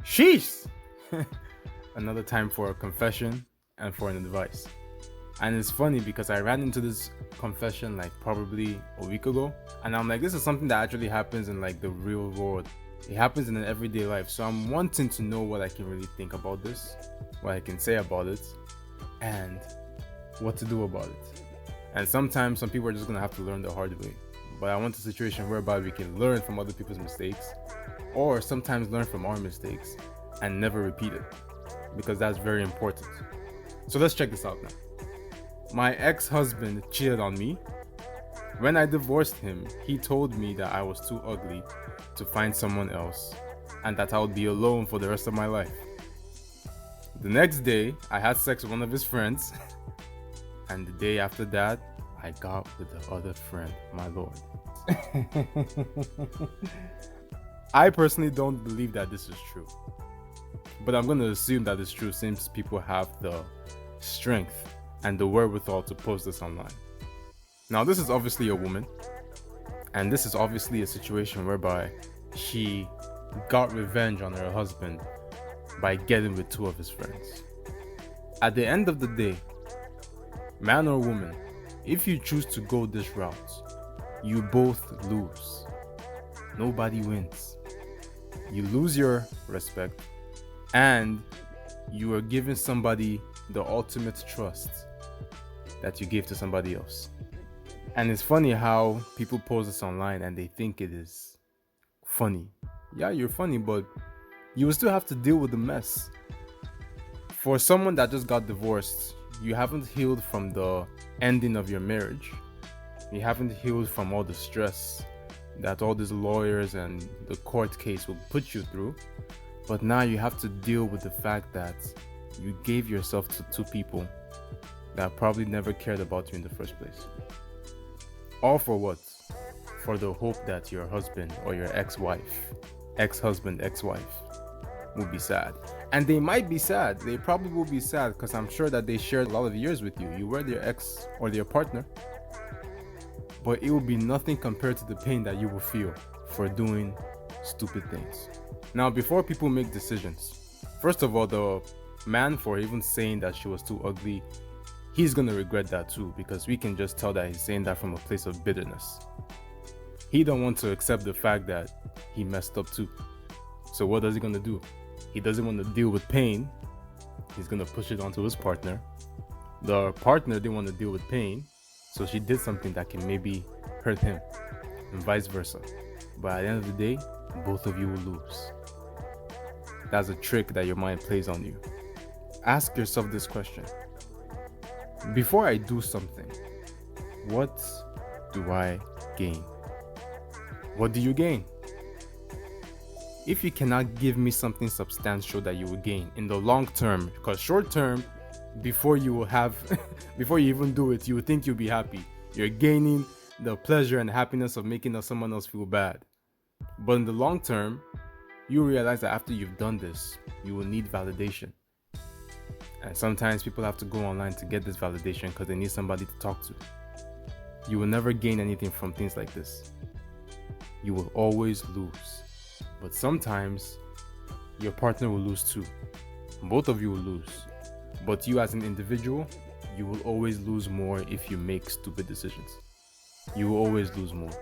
Sheesh! Another time for a confession and for an advice. And it's funny because I ran into this confession like probably a week ago. And I'm like, this is something that actually happens in like the real world. It happens in an everyday life. So I'm wanting to know what I can really think about this, what I can say about it, and what to do about it. And sometimes some people are just gonna have to learn the hard way. But I want a situation whereby we can learn from other people's mistakes, or sometimes learn from our mistakes and never repeat it, because that's very important. So let's check this out now. My ex-husband cheated on me. When I divorced him, he told me that I was too ugly to find someone else and that I would be alone for the rest of my life. The next day, I had sex with one of his friends, and the day after that, I got with the other friend, my lord. I personally don't believe that this is true, but I'm gonna assume that it's true since people have the strength and the wherewithal to post this online. Now, this is obviously a woman, and this is obviously a situation whereby she got revenge on her husband by getting with two of his friends. At the end of the day, man or woman, if you choose to go this route, you both lose. Nobody wins. You lose your respect, and you are giving somebody the ultimate trust that you gave to somebody else. And it's funny how people post this online and they think it is funny. Yeah, you're funny, but you will still have to deal with the mess. For someone that just got divorced, you haven't healed from the ending of your marriage. You haven't healed from all the stress that all these lawyers and the court case will put you through. But now you have to deal with the fact that you gave yourself to two people that probably never cared about you in the first place. All for what? For the hope that your husband or your ex-husband, ex-wife will be sad. And they might be sad. They probably will be sad because I'm sure that they shared a lot of years with you. You were their ex or their partner. But it will be nothing compared to the pain that you will feel for doing stupid things. Now, before people make decisions, first of all, the man, for even saying that she was too ugly, he's gonna regret that too, because we can just tell that he's saying that from a place of bitterness. He don't want to accept the fact that he messed up too. So what is he gonna do? He doesn't want to deal with pain. He's gonna push it onto his partner. The partner didn't want to deal with pain, so she did something that can maybe hurt him, and vice versa. But at the end of the day, both of you will lose. That's a trick that your mind plays on you. Ask yourself this question. Before I do something, what do I gain? What do you gain? If you cannot give me something substantial that you will gain in the long term, because short term, before you will have, before you even do it, you will think you'll be happy. You're gaining the pleasure and happiness of making someone else feel bad. But in the long term, you realize that after you've done this, you will need validation. And sometimes people have to go online to get this validation because they need somebody to talk to. You will never gain anything from things like this. You will always lose. But sometimes your partner will lose too. Both of you will lose. But you as an individual, you will always lose more if you make stupid decisions. You will always lose more.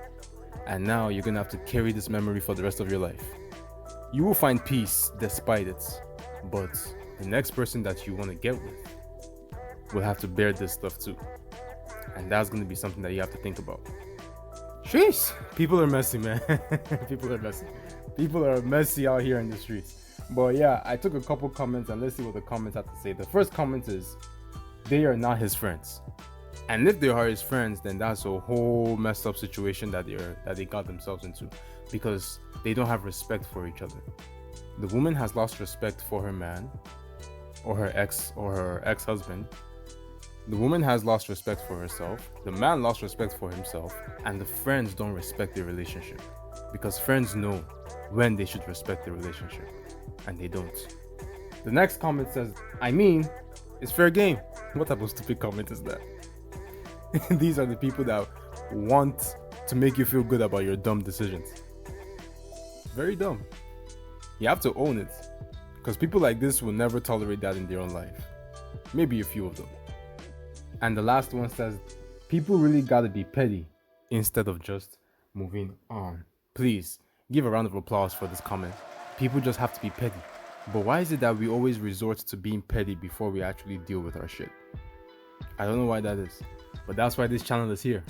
And now you're gonna have to carry this memory for the rest of your life. You will find peace despite it, but the next person that you want to get with will have to bear this stuff too. And that's gonna be something that you have to think about. Sheesh! People are messy, man. People are messy. People are messy out here in the streets. But yeah, I took a couple comments and let's see what the comments have to say. The first comment is, they are not his friends. And if they are his friends, then that's a whole messed up situation that they got themselves into, because they don't have respect for each other. The woman has lost respect for her man, or her ex-husband. The woman has lost respect for herself. The man lost respect for himself, and the friends don't respect the relationship, because friends know when they should respect the relationship, and they don't. The next comment says, I mean, it's fair game. What type of stupid comment is that? These are the people that want to make you feel good about your dumb decisions. Very dumb. You have to own it. Because people like this will never tolerate that in their own life. Maybe a few of them. And the last one says, people really gotta be petty instead of just moving on. Please, give a round of applause for this comment. People just have to be petty. But why is it that we always resort to being petty before we actually deal with our shit? I don't know why that is. But that's why this channel is here.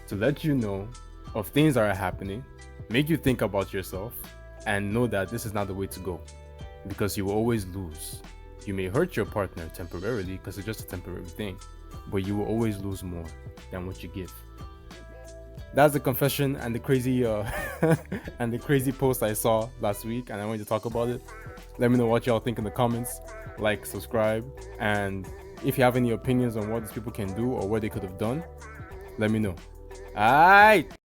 To let you know of things that are happening, make you think about yourself, and know that this is not the way to go. Because you will always lose. You may hurt your partner temporarily because it's just a temporary thing, but you will always lose more than what you give. That's the confession and the crazy and the crazy post I saw last week, and I wanted to talk about it. Let me know what y'all think in the comments. Like, subscribe, and if you have any opinions on what these people can do or what they could have done, let me know. Alright.